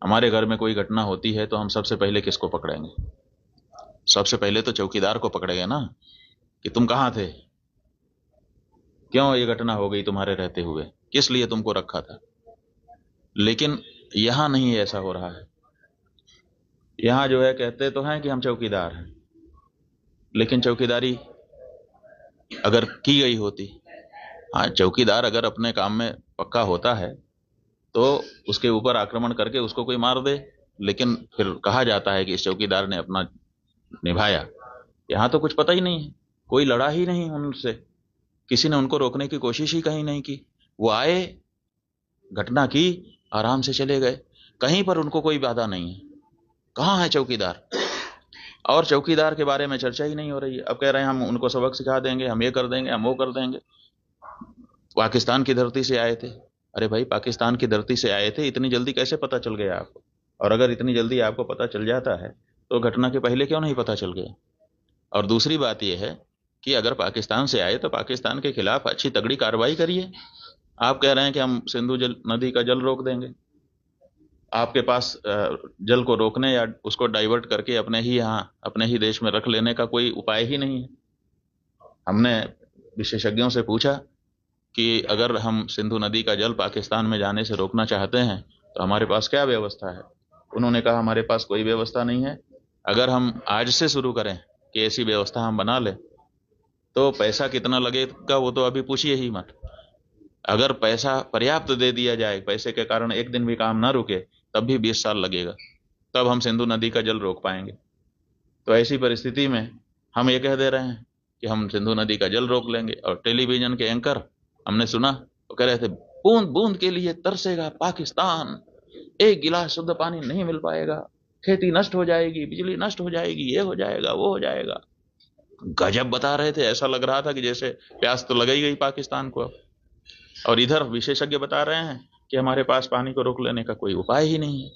हमारे घर में कोई घटना होती है तो हम सबसे पहले किसको पकड़ेंगे? सबसे पहले तो चौकीदार को पकड़ेंगे ना, कि तुम कहाँ थे, क्यों ये घटना हो गई तुम्हारे रहते हुए, किस लिए तुमको रखा था। लेकिन यहां नहीं ऐसा हो रहा है। यहां जो है कहते तो हैं कि हम चौकीदार हैं, लेकिन चौकीदारी अगर की गई होती, हाँ चौकीदार अगर अपने काम में पक्का होता है तो उसके ऊपर आक्रमण करके उसको कोई मार दे, लेकिन फिर कहा जाता है कि इस चौकीदार ने अपना निभाया। यहां तो कुछ पता ही नहीं है, कोई लड़ा ही नहीं उनसे, किसी ने उनको रोकने की कोशिश ही कहीं नहीं की। वो आए, घटना की, आराम से चले गए, कहीं पर उनको कोई बाधा नहीं है। कहाँ है चौकीदार? और चौकीदार के बारे में चर्चा ही नहीं हो रही है। अब कह रहे हैं हम उनको सबक सिखा देंगे, हम ये कर देंगे, हम वो कर देंगे। पाकिस्तान की धरती से आए थे। अरे भाई, पाकिस्तान की धरती से आए थे, इतनी जल्दी कैसे पता चल गया आपको? और अगर इतनी जल्दी आपको पता चल जाता है तो घटना के पहले क्यों नहीं पता चल गया? और दूसरी बात यह है कि अगर पाकिस्तान से आए तो पाकिस्तान के खिलाफ अच्छी तगड़ी कार्रवाई करिए। आप कह रहे हैं कि हम सिंधु नदी का जल रोक देंगे। आपके पास जल को रोकने या उसको डाइवर्ट करके अपने ही यहाँ, अपने ही देश में रख लेने का कोई उपाय ही नहीं है। हमने विशेषज्ञों से पूछा कि अगर हम सिंधु नदी का जल पाकिस्तान में जाने से रोकना चाहते हैं तो हमारे पास क्या व्यवस्था है। उन्होंने कहा हमारे पास कोई व्यवस्था नहीं है। अगर हम आज से शुरू करें कि ऐसी व्यवस्था हम बना लें तो पैसा कितना लगेगा वो तो अभी पूछिए ही मत। अगर पैसा पर्याप्त दे दिया जाए, पैसे के कारण एक दिन भी काम ना रुके, तब भी 20 साल लगेगा, तब हम सिंधु नदी का जल रोक पाएंगे। तो ऐसी परिस्थिति में हम ये कह दे रहे हैं कि हम सिंधु नदी का जल रोक लेंगे। और टेलीविजन के एंकर हमने सुना वो कह रहे थे बूंद बूंद के लिए तरसेगा पाकिस्तान, एक गिलास शुद्ध पानी नहीं मिल पाएगा, खेती नष्ट हो जाएगी, बिजली नष्ट हो जाएगी, ये हो जाएगा, वो हो जाएगा। गजब बता रहे थे, ऐसा लग रहा था कि जैसे प्यास तो लग ही गई पाकिस्तान को। और इधर विशेषज्ञ बता रहे हैं कि हमारे पास पानी को रोक लेने का कोई उपाय ही नहीं है।